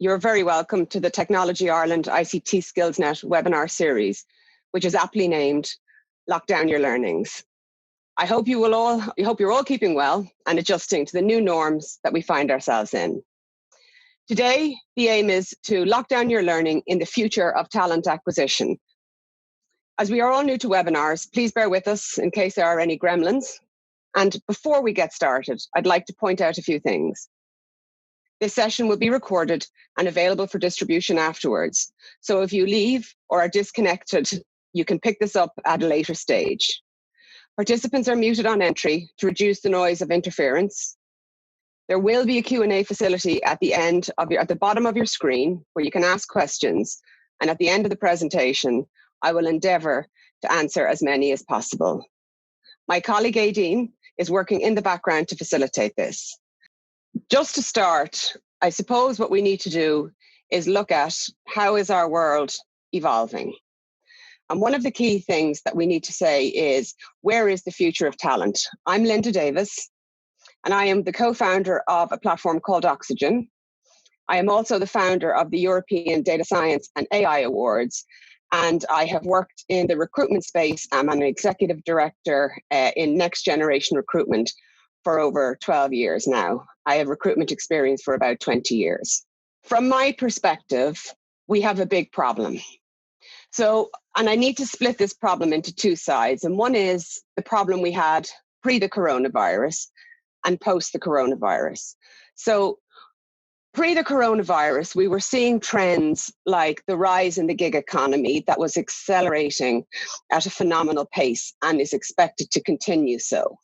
You're very welcome to the Technology Ireland ICT Skillsnet webinar series, which is aptly named Lock Down Your Learnings. I hope you're all keeping well and adjusting to the new norms that we find ourselves in. Today, the aim is to lock down your learning in the future of talent acquisition. As we are all new to webinars, please bear with us in case there are any gremlins. And before we get started, I'd like to point out a few things. This session will be recorded and available for distribution afterwards. So if you leave or are disconnected, you can pick this up at a later stage. Participants are muted on entry to reduce the noise of interference. There will be a Q&A facility at the bottom of your screen where you can ask questions. And at the end of the presentation, I will endeavour to answer as many as possible. My colleague Aideen is working in the background to facilitate this. Just to start, I suppose what we need to do is look at how is our world evolving. And one of the key things that we need to say is, where is the future of talent? I'm Linda Davis, and I am the co-founder of a platform called Oxygean. I am also the founder of the European Data Science and AI Awards, and I have worked in the recruitment space. I'm an executive director in next generation recruitment for over 12 years now. I have recruitment experience for about 20 years. From my perspective, we have a big problem. And I need to split this problem into two sides. And one is the problem we had pre the coronavirus and post the coronavirus. So pre the coronavirus, we were seeing trends like the rise in the gig economy that was accelerating at a phenomenal pace and is expected to continue so.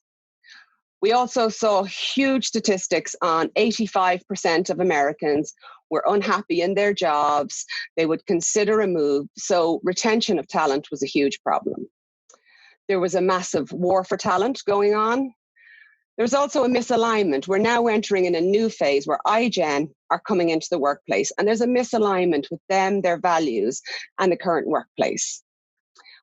We also saw huge statistics on 85% of Americans were unhappy in their jobs. They would consider a move. So retention of talent was a huge problem. There was a massive war for talent going on. There's also a misalignment. We're now entering in a new phase where iGen are coming into the workplace, and there's a misalignment with them, their values, and the current workplace.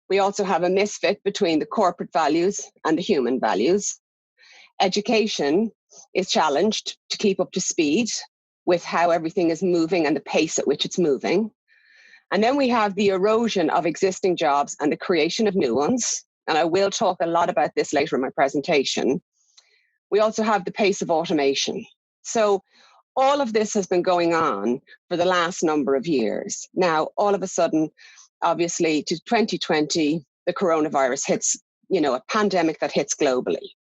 We also have a misfit between the corporate values and the human values. Education is challenged to keep up to speed with how everything is moving and the pace at which it's moving. And then we have the erosion of existing jobs and the creation of new ones. And I will talk a lot about this later in my presentation. We also have the pace of automation. So all of this has been going on for the last number of years. Now, all of a sudden, obviously, to 2020, the coronavirus hits, a pandemic that hits globally.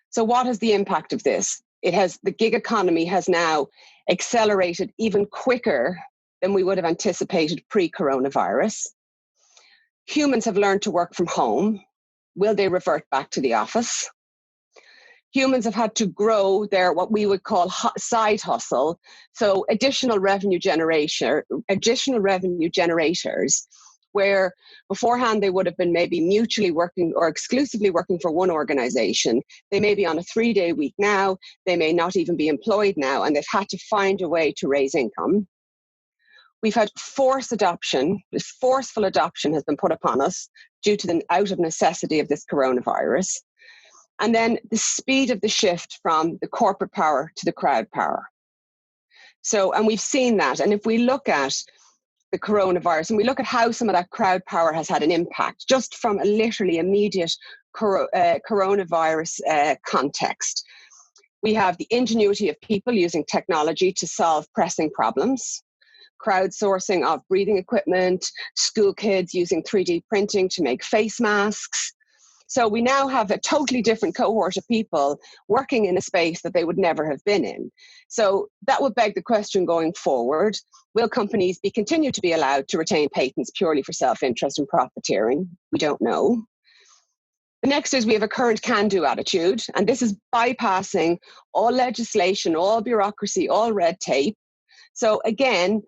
So what is the impact of this? The gig economy has now accelerated even quicker than we would have anticipated pre-coronavirus. Humans have learned to work from home. Will they revert back to the office? Humans have had to grow their what we would call side hustle. So additional revenue generators, where beforehand they would have been maybe mutually working or exclusively working for one organization. They may be on a 3-day week now. They may not even be employed now, and they've had to find a way to raise income. We've had forced adoption. This forceful adoption has been put upon us due to the out of necessity of this coronavirus. And then the speed of the shift from the corporate power to the crowd power. And we've seen that. And if we look at the coronavirus and we look at how some of that crowd power has had an impact, just from a literally immediate coronavirus context, we have the ingenuity of people using technology to solve pressing problems, crowdsourcing of breathing equipment, school kids using 3D printing to make face masks. So we now have a totally different cohort of people working in a space that they would never have been in. So that would beg the question going forward, will companies continue to be allowed to retain patents purely for self-interest and profiteering? We don't know. The next is we have a current can-do attitude, and this is bypassing all legislation, all bureaucracy, all red tape. So again,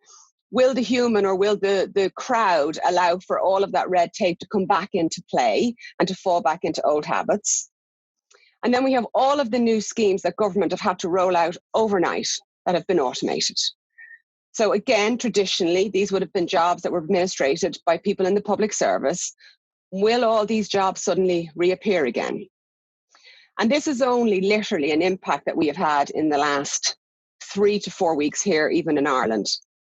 will the human or will the crowd allow for all of that red tape to come back into play and to fall back into old habits? And then we have all of the new schemes that government have had to roll out overnight that have been automated. So again, traditionally, these would have been jobs that were administrated by people in the public service. Will all these jobs suddenly reappear again? And this is only literally an impact that we have had in the last 3 to 4 weeks here, even in Ireland.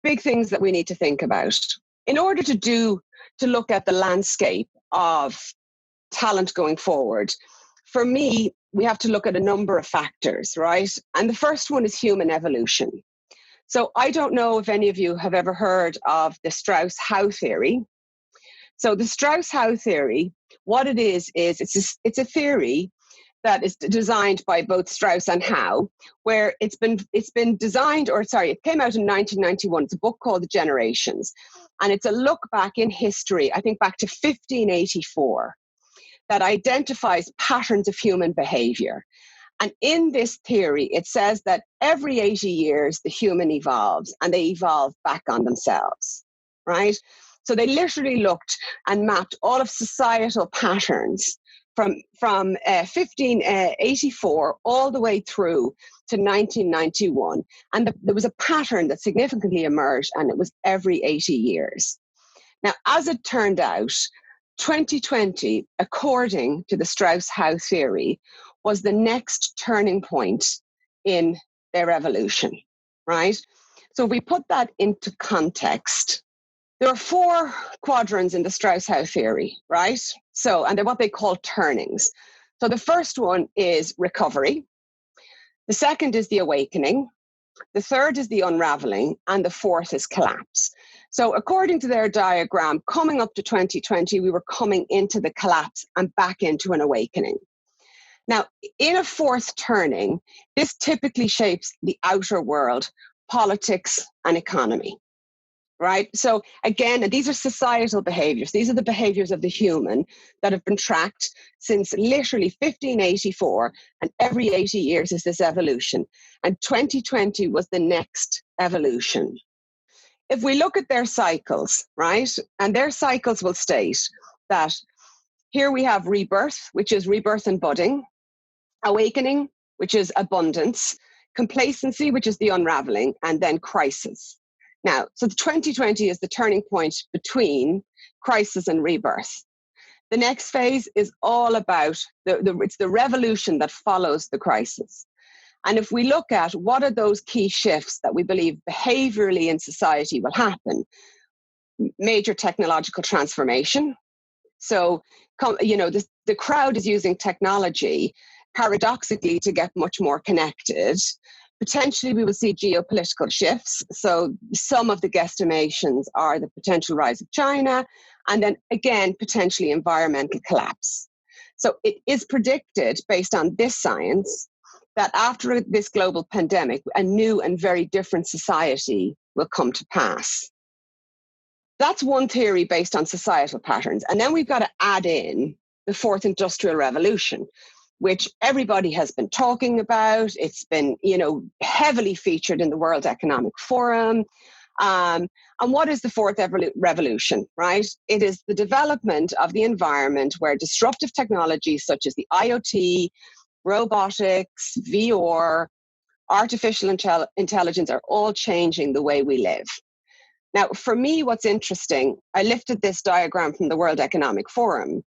big things that we need to think about. In order to look at the landscape of talent going forward, for me, we have to look at a number of factors, right? And the first one is human evolution. So I don't know if any of you have ever heard of the Strauss-Howe theory. So the Strauss-Howe theory, what it is it's a theory that is designed by both Strauss and Howe, where it's been designed, it came out in 1991. It's a book called The Generations. And it's a look back in history, I think back to 1584, that identifies patterns of human behavior. And in this theory, it says that every 80 years, the human evolves, and they evolve back on themselves, right? So they literally looked and mapped all of societal patterns from 1584 all the way through to 1991. And there was a pattern that significantly emerged, and it was every 80 years. Now, as it turned out, 2020, according to the Strauss-Howe theory, was the next turning point in their evolution, right? So if we put that into context, there are 4 quadrants in the Strauss-Howe theory, right? So, and they're what they call turnings. So the first one is recovery. The second is the awakening. The third is the unraveling. And the fourth is collapse. So according to their diagram, coming up to 2020, we were coming into the collapse and back into an awakening. Now, in a fourth turning, this typically shapes the outer world, politics, and economy, right? So again, these are societal behaviors. These are the behaviors of the human that have been tracked since literally 1584, and every 80 years is this evolution. And 2020 was the next evolution. If we look at their cycles, right, and their cycles will state that here we have rebirth, which is rebirth and budding, awakening, which is abundance, complacency, which is the unraveling, and then crisis. Now, so the 2020 is the turning point between crisis and rebirth. The next phase is all about it's the revolution that follows the crisis. And if we look at what are those key shifts that we believe behaviorally in society will happen, major technological transformation. So, the crowd is using technology paradoxically to get much more connected. Potentially, we will see geopolitical shifts. So some of the guesstimations are the potential rise of China, and then again, potentially environmental collapse. So it is predicted, based on this science, that after this global pandemic, a new and very different society will come to pass. That's one theory based on societal patterns. And then we've got to add in the fourth industrial revolution, which everybody has been talking about. It's been, heavily featured in the World Economic Forum. And what is the fourth revolution, right? It is the development of the environment where disruptive technologies such as the IoT, robotics, VR, artificial intelligence are all changing the way we live. Now, for me, what's interesting, I lifted this diagram from the World Economic Forum.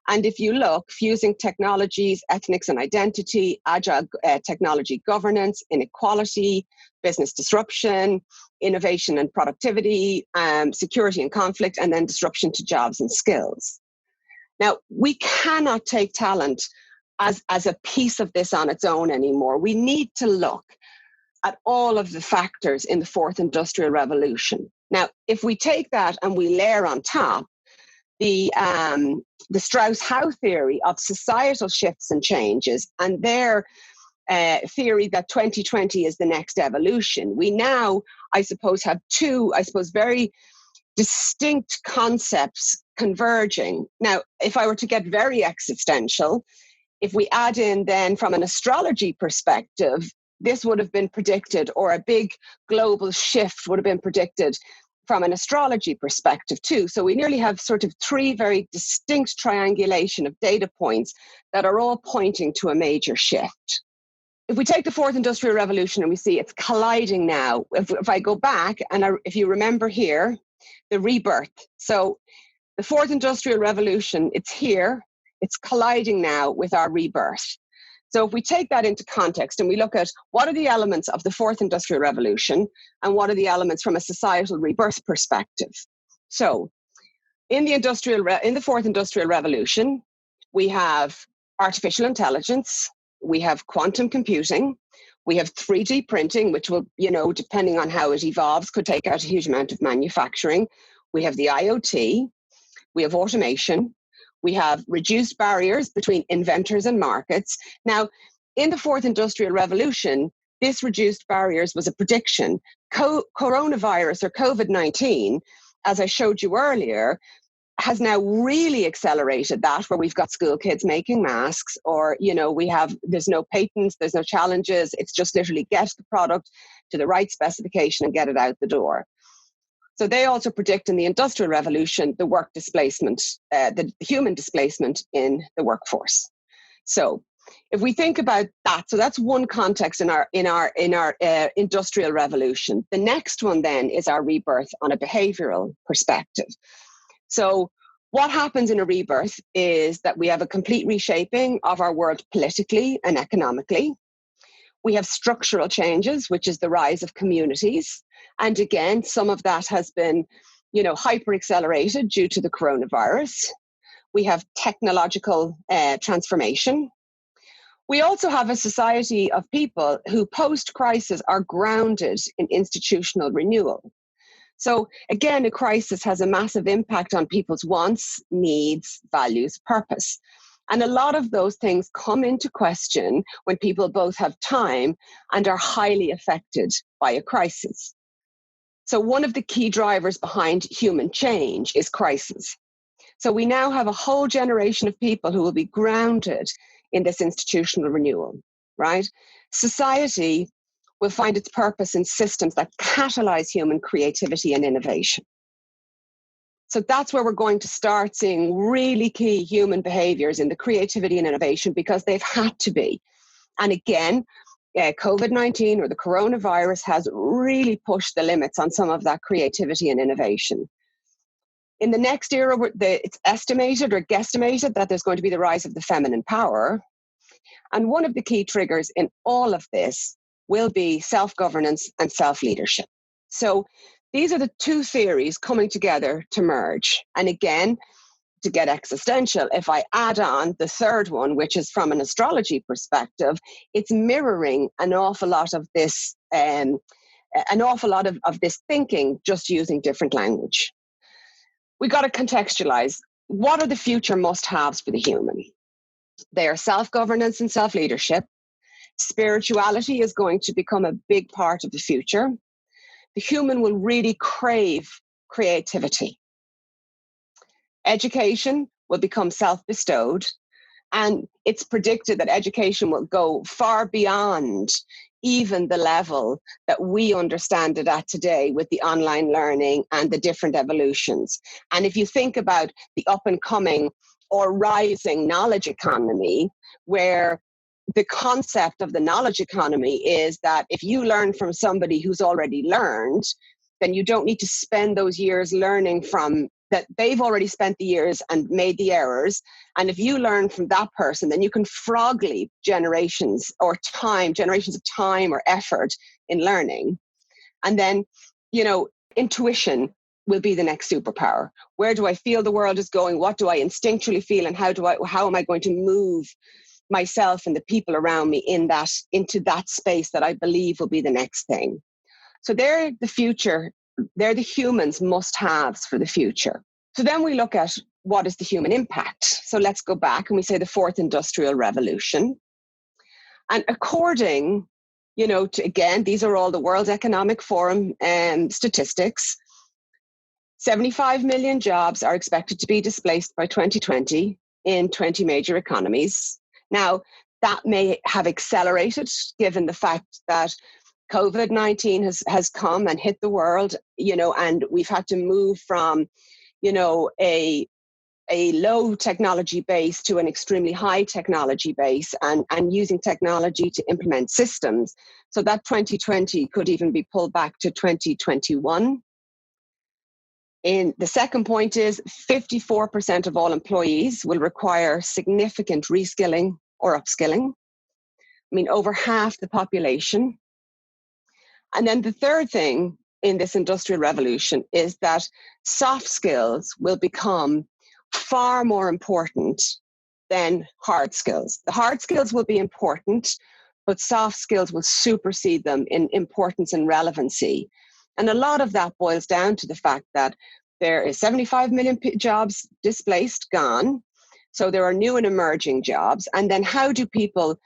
And if you look, fusing technologies, ethnics and identity, agile technology governance, inequality, business disruption, innovation and productivity, security and conflict, and then disruption to jobs and skills. Now, we cannot take talent as a piece of this on its own anymore. We need to look at all of the factors in the fourth industrial revolution. Now, if we take that and we layer on top the Strauss-Howe theory of societal shifts and changes and their theory that 2020 is the next evolution, we now, I suppose, have two, very distinct concepts converging. Now, if I were to get very existential, if we add in then from an astrology perspective, this would have been predicted, or a big global shift would have been predicted from an astrology perspective too. So we nearly have sort of three very distinct triangulation of data points that are all pointing to a major shift. If we take the fourth industrial revolution and we see it's colliding now, if I go back and if you remember here, the rebirth. So the fourth industrial revolution, it's here, it's colliding now with our rebirth. So if we take that into context and we look at what are the elements of the fourth industrial revolution and what are the elements from a societal rebirth perspective. So in the fourth industrial revolution, we have artificial intelligence, we have quantum computing, we have 3D printing, which will, depending on how it evolves, could take out a huge amount of manufacturing. We have the IoT, we have automation, we have reduced barriers between inventors and markets. Now, in the fourth industrial revolution, this reduced barriers was a prediction. Coronavirus or COVID-19, as I showed you earlier, has now really accelerated that, where we've got school kids making masks, or, there's no patents, there's no challenges. It's just literally get the product to the right specification and get it out the door. So they also predict in the Industrial Revolution the work displacement, the human displacement in the workforce. So if we think about that, so that's one context in our Industrial Revolution. The next one then is our rebirth on a behavioral perspective. So what happens in a rebirth is that we have a complete reshaping of our world politically and economically. We have structural changes, which is the rise of communities. And again, some of that has been, hyper accelerated due to the coronavirus. We have technological transformation. We also have a society of people who post-crisis are grounded in institutional renewal. So again, a crisis has a massive impact on people's wants, needs, values, purpose. And a lot of those things come into question when people both have time and are highly affected by a crisis. So one of the key drivers behind human change is crisis. So we now have a whole generation of people who will be grounded in this institutional renewal, right? Society will find its purpose in systems that catalyze human creativity and innovation. So that's where we're going to start seeing really key human behaviors in the creativity and innovation, because they've had to be. And again, COVID-19 or the coronavirus has really pushed the limits on some of that creativity and innovation. In the next era, it's estimated or guesstimated that there's going to be the rise of the feminine power. And one of the key triggers in all of this will be self-governance and self-leadership. So these are the two theories coming together to merge. And again, to get existential, if I add on the third one, which is from an astrology perspective, it's mirroring an awful lot of this, of this thinking, just using different language. We got to contextualize. What are the future must-haves for the human? They are self-governance and self-leadership. Spirituality is going to become a big part of the future. The human will really crave creativity. Education will become self-bestowed, and it's predicted that education will go far beyond even the level that we understand it at today with the online learning and the different evolutions. And if you think about the up and coming or rising knowledge economy, where the concept of the knowledge economy is that if you learn from somebody who's already learned, then you don't need to spend those years learning from that. They've already spent the years and made the errors. And if you learn from that person, then you can frog leap generations of time or effort in learning. And then, intuition will be the next superpower. Where do I feel the world is going? What do I instinctually feel? And how am I going to move myself and the people around me into that space that I believe will be the next thing? So they're the future. They're the humans must-haves for the future. So then we look at what is the human impact. So let's go back and we say the fourth industrial revolution. And according, to, again, these are all the World Economic Forum statistics, 75 million jobs are expected to be displaced by 2020 in 20 major economies. Now, that may have accelerated given the fact that COVID-19 has come and hit the world, and we've had to move from, a low technology base to an extremely high technology base, and using technology to implement systems. So that 2020 could even be pulled back to 2021. And the second point is 54% of all employees will require significant reskilling or upskilling. I mean, over half the population. And then the third thing in this industrial revolution is that soft skills will become far more important than hard skills. The hard skills will be important, but soft skills will supersede them in importance and relevancy. And a lot of that boils down to the fact that there is 75 million jobs displaced, gone. So there are new and emerging jobs. And then how do people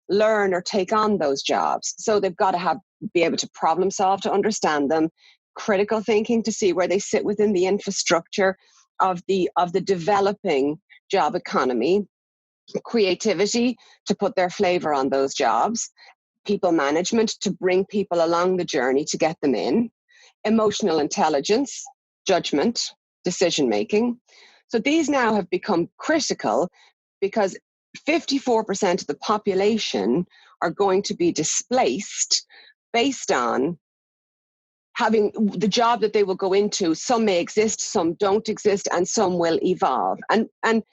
learn or take on those jobs? So they've got to be able to problem solve to understand them, critical thinking to see where they sit within the infrastructure of the developing job economy, creativity to put their flavor on those jobs, people management to bring people along the journey to get them in, emotional intelligence, judgment, decision making. So these now have become critical because 54% of the population are going to be displaced based on having the job that they will go into. Some may exist, some don't exist, and some will evolve. And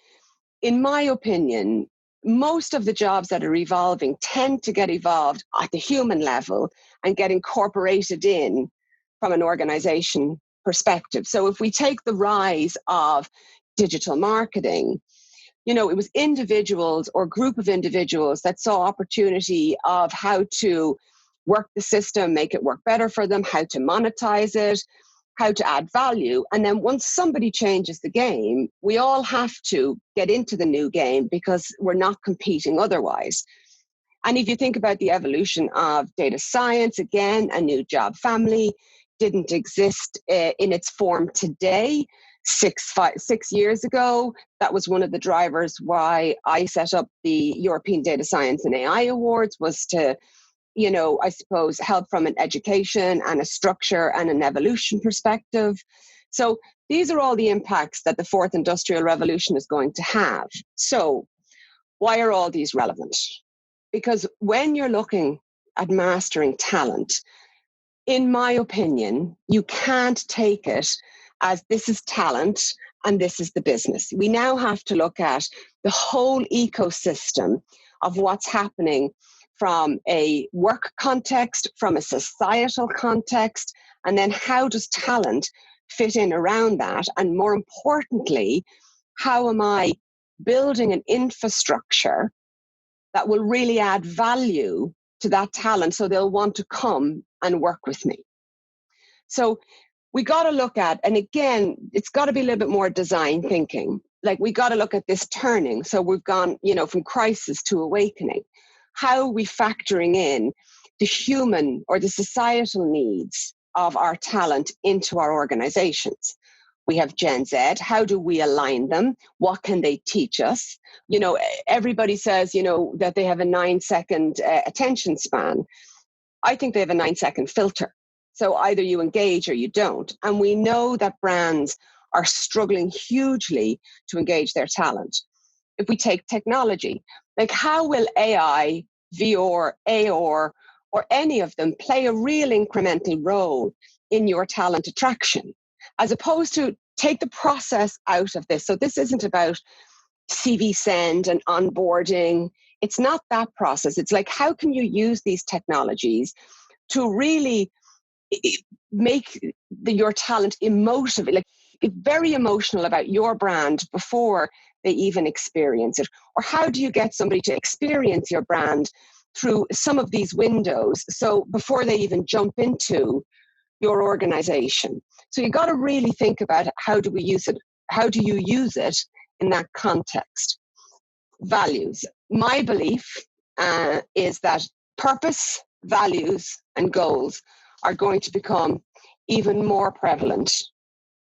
in my opinion, most of the jobs that are evolving tend to get evolved at the human level and get incorporated in from an organization perspective. So if we take the rise of digital marketing, it was individuals or group of individuals that saw opportunity of how to work the system, make it work better for them, how to monetize it, how to add value. And then once somebody changes the game, we all have to get into the new game because we're not competing otherwise. And if you think about the evolution of data science, again, a new job family didn't exist in its form today. 6 years ago, that was one of the drivers why I set up the European Data Science and AI Awards, was to, I suppose, help from an education and a structure and an evolution perspective. So these are all the impacts that the fourth industrial revolution is going to have. So why are all these relevant? Because when you're looking at mastering talent, in my opinion, you can't take it as this is talent and this is the business. We now have to look at the whole ecosystem of what's happening from a work context, from a societal context, and then how does talent fit in around that? And more importantly, how am I building an infrastructure that will really add value to that talent so they'll want to come and work with me? So we got to look at, and again, it's got to be a little bit more design thinking. Like, we got to look at this turning. So we've gone, from crisis to awakening. How are we factoring in the human or the societal needs of our talent into our organizations? We have Gen Z. How do we align them? What can they teach us? Everybody says, that they have a 9-second attention span. I think they have a 9-second filter. So either you engage or you don't. And we know that brands are struggling hugely to engage their talent. If we take technology, like, how will AI, VR, AR, or any of them play a real incremental role in your talent attraction, as opposed to take the process out of this? So this isn't about CV send and onboarding. It's not that process. It's like, how can you use these technologies to really make your talent emotive, like very emotional about your brand before they even experience it? Or how do you get somebody to experience your brand through some of these windows, so before they even jump into your organization? So you got to really think about, how do we use it? How do you use it in that context? Values. My belief is that purpose, values, and goals are going to become even more prevalent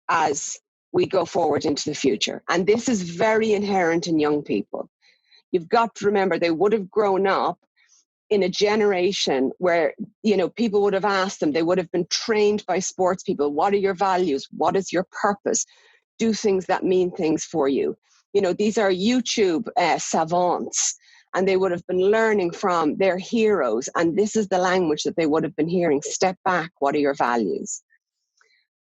as we go forward into the future. And this is very inherent in young people. You've got to remember, they would have grown up in a generation where, people would have asked them, they would have been trained by sports people. What are your values? What is your purpose? Do things that mean things for you. These are YouTube savants, and they would have been learning from their heroes. And this is the language that they would have been hearing. Step back. What are your values?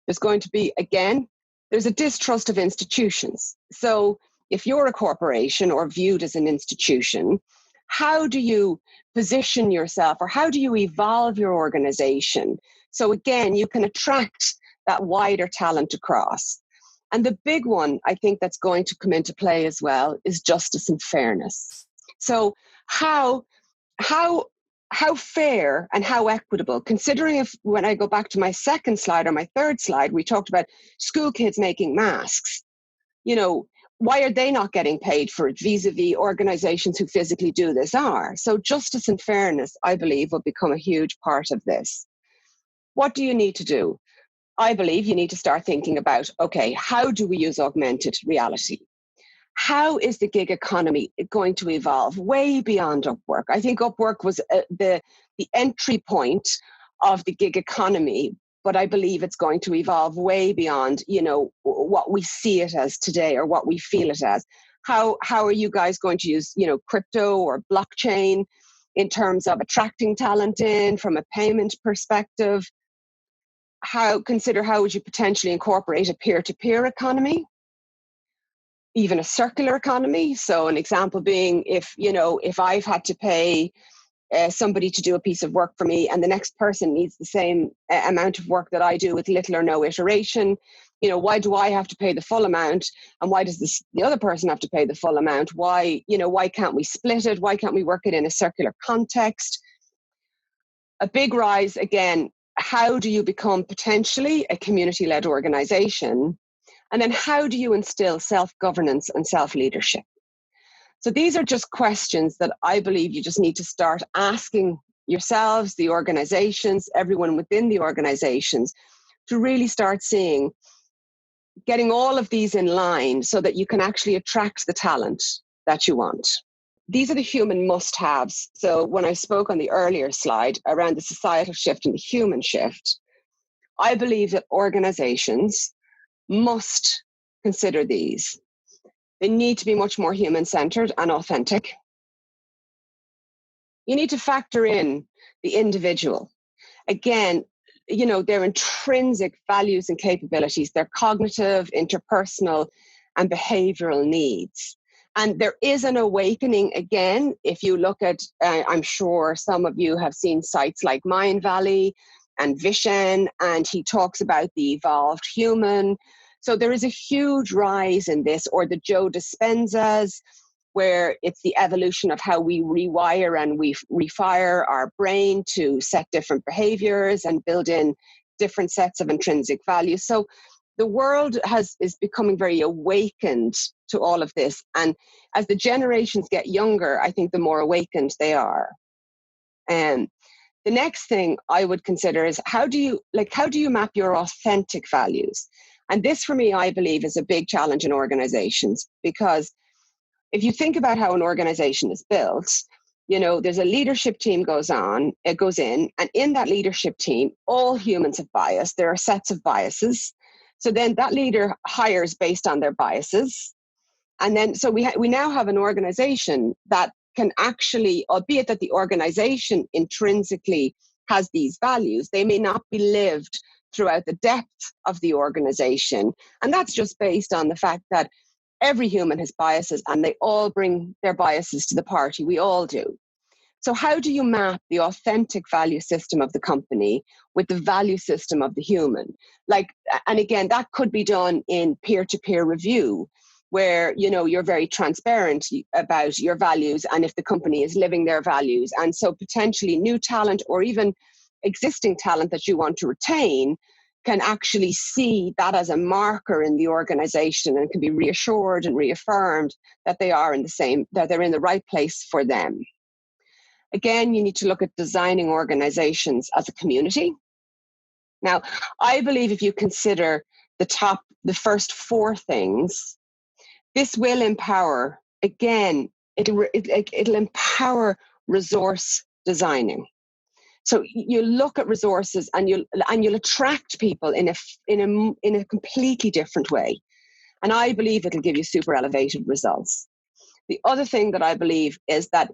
There's going to be, again, there's a distrust of institutions. So if you're a corporation or viewed as an institution, how do you position yourself, or how do you evolve your organization? So again, you can attract that wider talent across. And the big one, I think, that's going to come into play as well is justice and fairness. So how fair and how equitable, considering if when I go back to my second slide or my third slide, we talked about school kids making masks. Why are they not getting paid for it vis-a-vis organizations who physically do this are? So justice and fairness, I believe, will become a huge part of this. What do you need to do? I believe you need to start thinking about, okay, how do we use augmented reality? How is the gig economy going to evolve way beyond Upwork? I think Upwork was the entry point of the gig economy, but I believe it's going to evolve way beyond, what we see it as today or what we feel it as. How are you guys going to use, crypto or blockchain in terms of attracting talent in from a payment perspective? How would you potentially incorporate a peer-to-peer economy? Even a circular economy. So an example being if I've had to pay somebody to do a piece of work for me and the next person needs the same amount of work that I do with little or no iteration, why do I have to pay the full amount? And why does the other person have to pay the full amount? Why can't we split it? Why can't we work it in a circular context? A big rise, again, how do you become potentially a community-led organization? And then how do you instill self-governance and self-leadership? So these are just questions that I believe you just need to start asking yourselves, the organizations, everyone within the organizations, to really start getting all of these in line so that you can actually attract the talent that you want. These are the human must-haves. So when I spoke on the earlier slide around the societal shift and the human shift, I believe that organizations must consider these. They need to be much more human-centered and authentic. You need to factor in the individual. Again, their intrinsic values and capabilities, their cognitive, interpersonal, and behavioral needs. And there is an awakening, again, if you look at, I'm sure some of you have seen sites like Mindvalley and Vishen, and he talks about the evolved human. So there is a huge rise in this, or the Joe Dispenzas, where it's the evolution of how we rewire and we refire our brain to set different behaviors and build in different sets of intrinsic values. So the world is becoming very awakened to all of this. And as the generations get younger, I think the more awakened they are. And the next thing I would consider is how do you map your authentic values? And this, for me, I believe, is a big challenge in organizations, because if you think about how an organization is built, there's a leadership team goes in, and in that leadership team, all humans have bias. There are sets of biases. So then that leader hires based on their biases. And then, so we now have an organization that can actually, albeit that the organization intrinsically has these values, they may not be lived throughout the depth of the organization. And that's just based on the fact that every human has biases and they all bring their biases to the party. We all do. So how do you map the authentic value system of the company with the value system of the human? And again, that could be done in peer-to-peer review, where, you're very transparent about your values and if the company is living their values. And so potentially new talent or even existing talent that you want to retain can actually see that as a marker in the organization and can be reassured and reaffirmed that they're in the right place for them. Again, you need to look at designing organizations as a community. Now, I believe if you consider the first four things, this will empower, again, it'll empower resource designing. So you look at resources and you'll attract people in a completely different way. And I believe it'll give you super elevated results. The other thing that I believe is that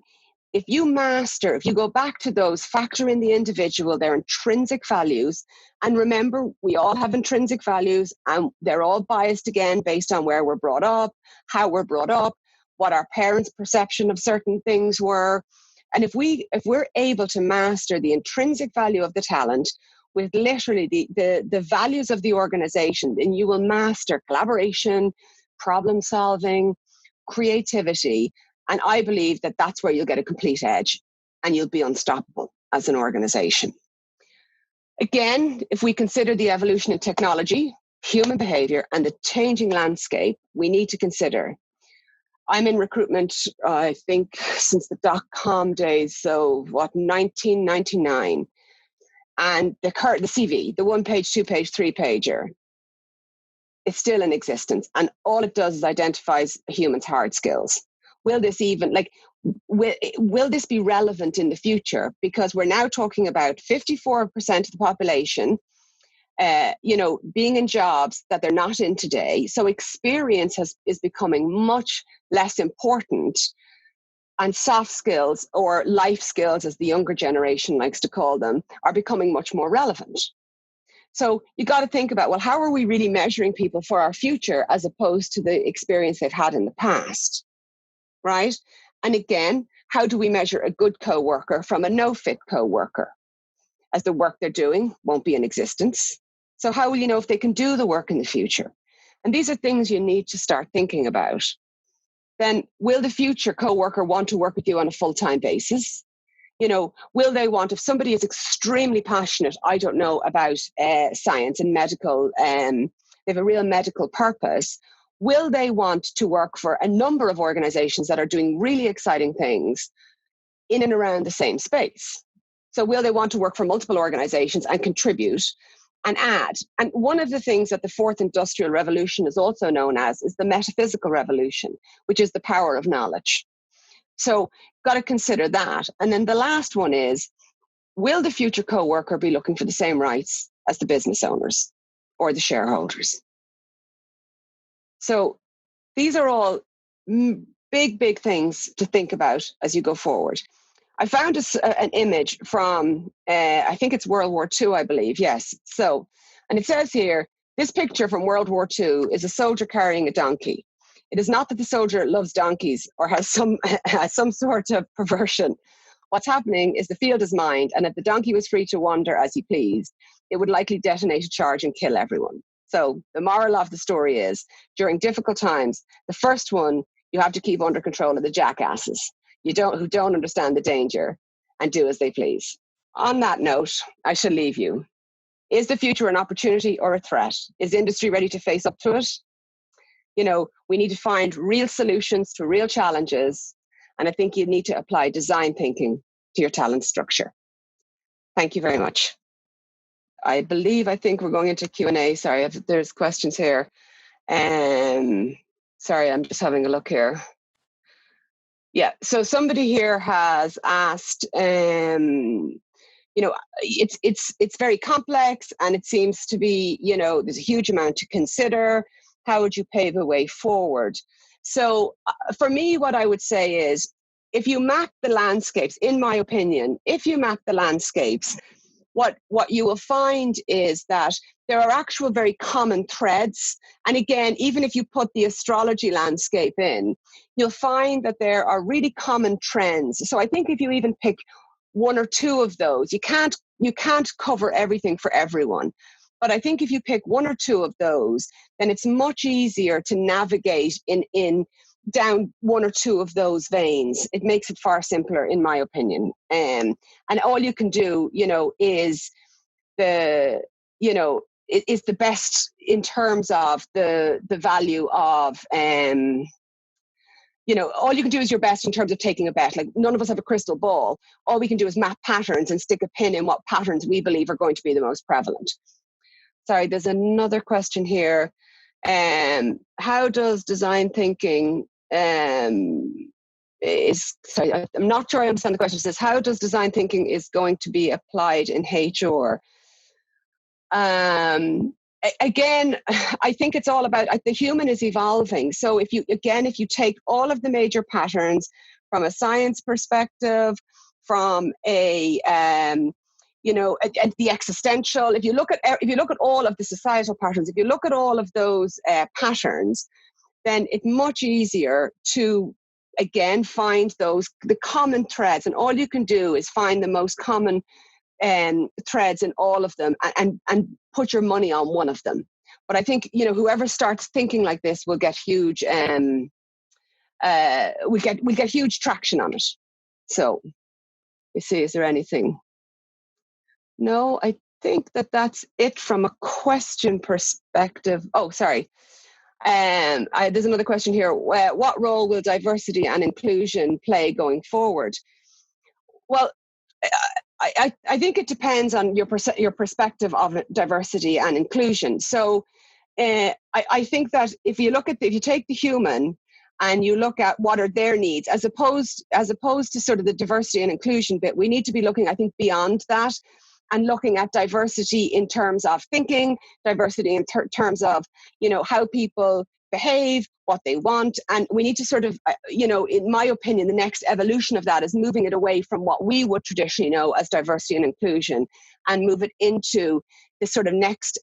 if you go back to those, factor in the individual, their intrinsic values, and remember, we all have intrinsic values and they're all biased again based on where we're brought up, how we're brought up, what our parents' perception of certain things were. And if we're able to master the intrinsic value of the talent with literally the values of the organization, then you will master collaboration, problem solving, creativity. And I believe that that's where you'll get a complete edge and you'll be unstoppable as an organization. Again, if we consider the evolution in technology, human behavior, and the changing landscape, we need to consider. I'm in recruitment, I think, since the dot-com days, so 1999. And the CV, the 1-page, 2-page, 3-pager, is still in existence. And all it does is identifies a human's hard skills. Will this even, will this be relevant in the future? Because we're now talking about 54% of the population being in jobs that they're not in today. So experience is becoming much less important, and soft skills, or life skills as the younger generation likes to call them, are becoming much more relevant. So you got to think about, well, how are we really measuring people for our future as opposed to the experience they've had in the past, right? And again, how do we measure a good coworker from a no-fit coworker? As the work they're doing won't be in existence. So how will you know if they can do the work in the future? And these are things you need to start thinking about. Then will the future coworker want to work with you on a full-time basis? Will they want, if somebody is extremely passionate, I don't know, about science and medical, they have a real medical purpose, will they want to work for a number of organizations that are doing really exciting things in and around the same space? So will they want to work for multiple organizations and contribute and add? And one of the things that the fourth industrial revolution is also known as is the metaphysical revolution, which is the power of knowledge. So got to consider that. And then the last one is, will the future coworker be looking for the same rights as the business owners or the shareholders? So these are all big things to think about as you go forward. I found an image from, I think it's World War II, I believe. Yes. So, and it says here, this picture from World War II is a soldier carrying a donkey. It is not that the soldier loves donkeys or has some sort of perversion. What's happening is the field is mined, and if the donkey was free to wander as he pleased, it would likely detonate a charge and kill everyone. So the moral of the story is, during difficult times, the first one you have to keep under control of the jackasses who don't understand the danger and do as they please. On that note, I shall leave you. Is the future an opportunity or a threat? Is industry ready to face up to it? We need to find real solutions to real challenges. And I think you need to apply design thinking to your talent structure. Thank you very much. I think we're going into Q&A. Sorry, there's questions here. Sorry, I'm just having a look here. Yeah, so somebody here has asked, it's very complex, and it seems to be, there's a huge amount to consider. How would you pave a way forward? So for me, what I would say is, if you map the landscapes, in my opinion, if you map the landscapes, what you will find is that there are actual very common threads. And again, even if you put the astrology landscape in, you'll find that there are really common trends. So I think if you even pick one or two of those, you can't cover everything for everyone. But I think if you pick one or two of those, then it's much easier to navigate in down one or two of those veins. It makes it far simpler, in my opinion. And all you can do, is the best in terms of the value of, all you can do is your best in terms of taking a bet. Like, none of us have a crystal ball. All we can do is map patterns and stick a pin in what patterns we believe are going to be the most prevalent. Sorry, there's another question here. How does design thinking I'm not sure I understand the question. It says, how does design thinking is going to be applied in HR? Again, I think it's all about, the human is evolving. So if you take all of the major patterns from a science perspective, from the existential, if you look at all of the societal patterns, if you look at all of those patterns, then it's much easier to again, find the common threads, and all you can do is find the most common threads in all of them, and put your money on one of them. But I think, whoever starts thinking like this will get huge, we get huge traction on it. So, you see, is there anything? No, I think that's it from a question perspective. Oh, sorry. There's another question here. What role will diversity and inclusion play going forward? Well, I think it depends on your perspective of diversity and inclusion. So I think that if you take the human and you look at what are their needs, as opposed to sort of the diversity and inclusion bit, we need to be looking, I think, beyond that, and looking at diversity in terms of thinking, diversity in terms of, how people behave, what they want. And we need to sort of, in my opinion, the next evolution of that is moving it away from what we would traditionally know as diversity and inclusion, and move it into this sort of next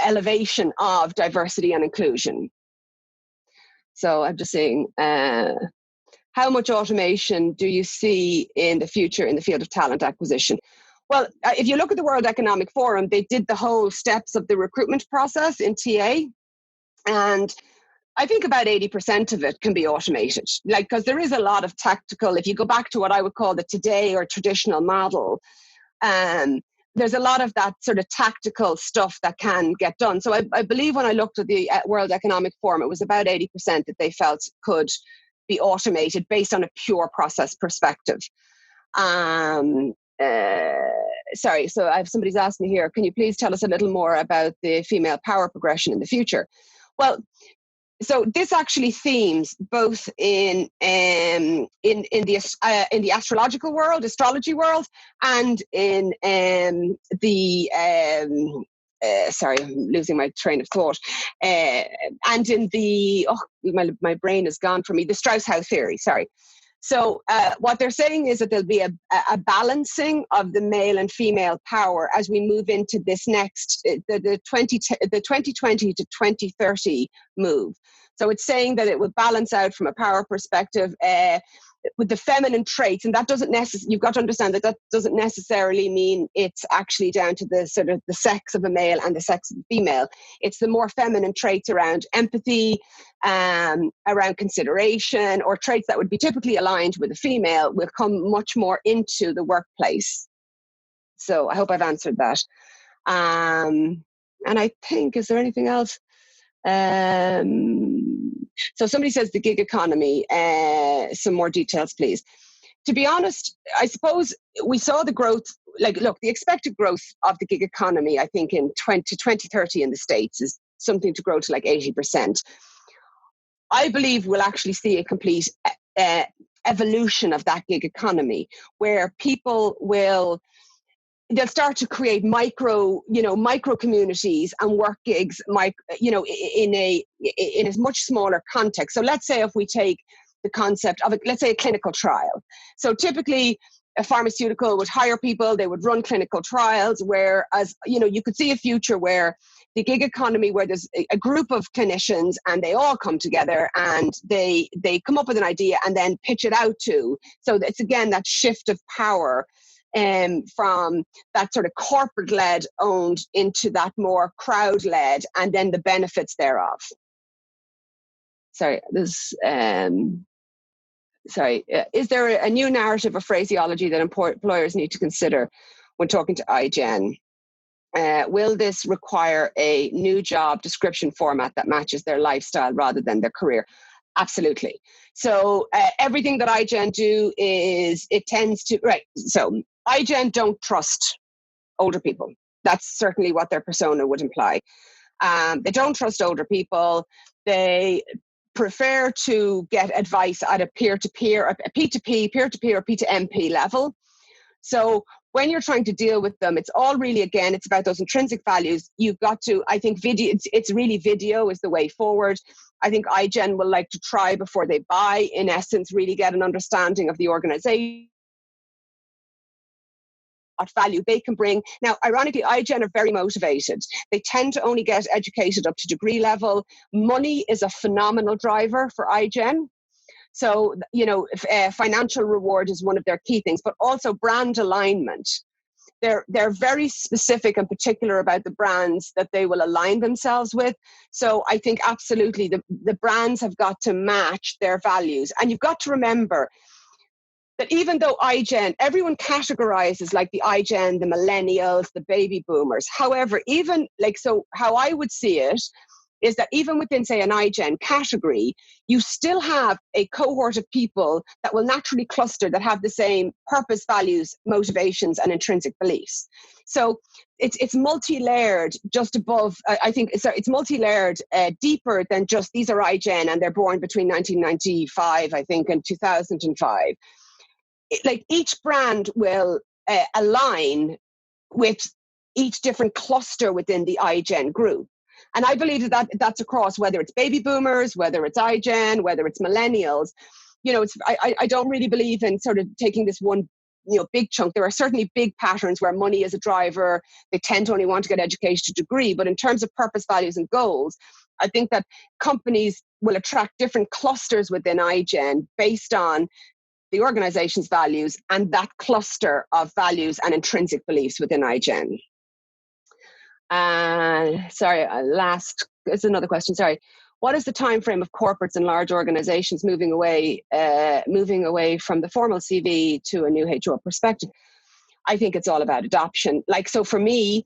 elevation of diversity and inclusion. So I'm just saying, how much automation do you see in the future in the field of talent acquisition? Well, if you look at the World Economic Forum, they did the whole steps of the recruitment process in TA. And I think about 80% of it can be automated. Because there is a lot of tactical, if you go back to what I would call the today or traditional model, there's a lot of that sort of tactical stuff that can get done. So I believe when I looked at the World Economic Forum, it was about 80% that they felt could be automated based on a pure process perspective. Sorry, so somebody's asked me here, can you please tell us a little more about the female power progression in the future? Well, so this actually themes both in the astrological world, astrology world, and in the sorry, I'm losing my train of thought, and in the my brain is gone from me, the Strauss-Howe theory. Sorry. So what they're saying is that there'll be a balancing of the male and female power as we move into this next, the 2020 to 2030 move. So it's saying that it will balance out from a power perspective with the feminine traits, and that doesn't necessarily, you've got to understand that doesn't necessarily mean it's actually down to the sort of the sex of a male and the sex of a female. It's the more feminine traits around empathy, around consideration, or traits that would be typically aligned with a female will come much more into the workplace. So I hope I've answered that. And I think, is there anything else? So somebody says the gig economy, some more details, please. To be honest, I suppose we saw the growth, the expected growth of the gig economy, I think in 2030 in the States is something to grow to 80%. I believe we'll actually see a complete evolution of that gig economy, where people they'll start to create micro communities and work gigs, in a much smaller context. So let's say if we take the concept of let's say a clinical trial. So typically a pharmaceutical would hire people, they would run clinical trials, whereas, you could see a future where the gig economy, where there's a group of clinicians and they all come together and they come up with an idea and then pitch it out to. So it's again that shift of power from that sort of corporate-led owned into that more crowd-led, and then the benefits thereof. Sorry, is there a new narrative or phraseology that employers need to consider when talking to iGen? Will this require a new job description format that matches their lifestyle rather than their career? Absolutely. So everything that iGen do is, it tends to, right, so iGen don't trust older people. That's certainly what their persona would imply. They don't trust older people. They prefer to get advice at a peer-to-peer, a P2P, peer-to-peer, or P2MP level. So when you're trying to deal with them, it's all really, again, it's about those intrinsic values. You've got to, I think, it's really video is the way forward. I think iGen will like to try before they buy, in essence, really get an understanding of the organization. what value they can bring. Now, ironically, iGen are very motivated. They tend to only get educated up to degree level. Money is a phenomenal driver for iGen. So, financial reward is one of their key things, but also brand alignment. They're very specific and particular about the brands that they will align themselves with. So I think absolutely the brands have got to match their values. And you've got to remember that even though iGen, everyone categorizes like the iGen, the millennials, the baby boomers. However, how I would see it is that even within, say, an iGen category, you still have a cohort of people that will naturally cluster that have the same purpose, values, motivations, and intrinsic beliefs. So it's multi-layered just above, I think, it's multi-layered deeper than just these are iGen and they're born between 1995, I think, and 2005. Like each brand will align with each different cluster within the iGen group. And I believe that's across, whether it's baby boomers, whether it's iGen, whether it's millennials. I don't really believe in sort of taking this one, big chunk. There are certainly big patterns where money is a driver. They tend to only want to get education to degree. But in terms of purpose, values, and goals, I think that companies will attract different clusters within iGen based on the organization's values and that cluster of values and intrinsic beliefs within iGen. Last is another question. Sorry. What is the time frame of corporates and large organizations moving away from the formal CV to a new HR perspective? I think it's all about adoption. So for me,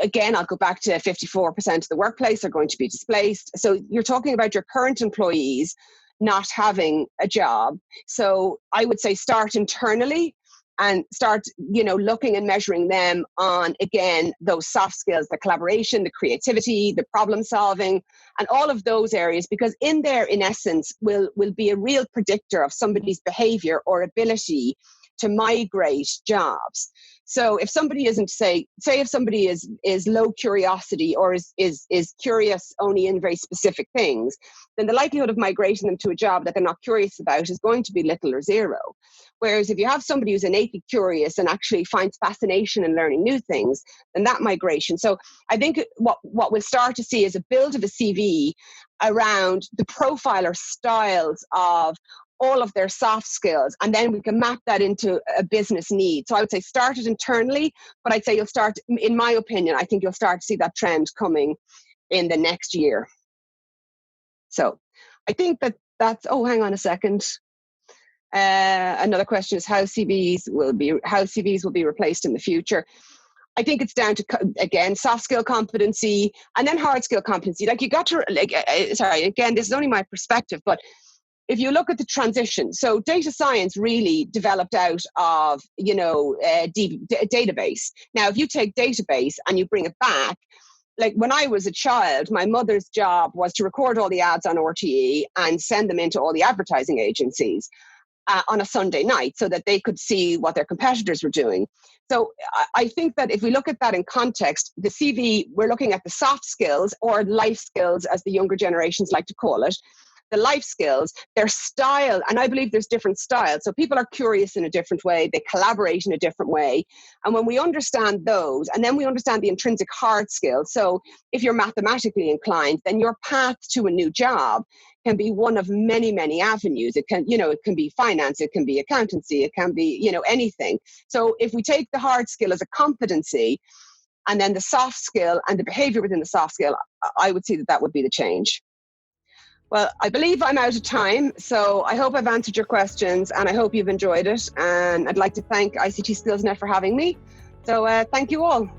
again, I'll go back to 54% of the workplace are going to be displaced. So you're talking about your current employees not having a job. So I would say start internally and start, looking and measuring them on, again, those soft skills, the collaboration, the creativity, the problem solving, and all of those areas, because in there, in essence, will be a real predictor of somebody's behavior or ability to migrate jobs. So if somebody isn't, say if somebody is low curiosity or is curious only in very specific things, then the likelihood of migrating them to a job that they're not curious about is going to be little or zero. Whereas if you have somebody who's innately curious and actually finds fascination in learning new things, then that migration. So I think what we'll start to see is a build of a CV around the profile or styles of all of their soft skills, and then we can map that into a business need. So I would say start it internally, but I'd say you'll start, in my opinion, I think you'll start to see that trend coming in the next year. So I think that's, hang on a second. Another question is how CVs will be replaced in the future. I think it's down to, again, soft skill competency and then hard skill competency. You got to, again, this is only my perspective, but if you look at the transition, so data science really developed out of, database. Now, if you take database and you bring it back, when I was a child, my mother's job was to record all the ads on RTE and send them into all the advertising agencies on a Sunday night so that they could see what their competitors were doing. So I think that if we look at that in context, the CV, we're looking at the soft skills or life skills, as the younger generations like to call it, the life skills, their style, and I believe there's different styles. So people are curious in a different way, they collaborate in a different way. And when we understand those, and then we understand the intrinsic hard skills. So if you're mathematically inclined, then your path to a new job can be one of many, many avenues. It can, it can be finance, it can be accountancy, it can be, anything. So if we take the hard skill as a competency, and then the soft skill and the behavior within the soft skill, I would see that would be the change. Well, I believe I'm out of time, so I hope I've answered your questions and I hope you've enjoyed it. And I'd like to thank ICT Skillsnet for having me. So thank you all.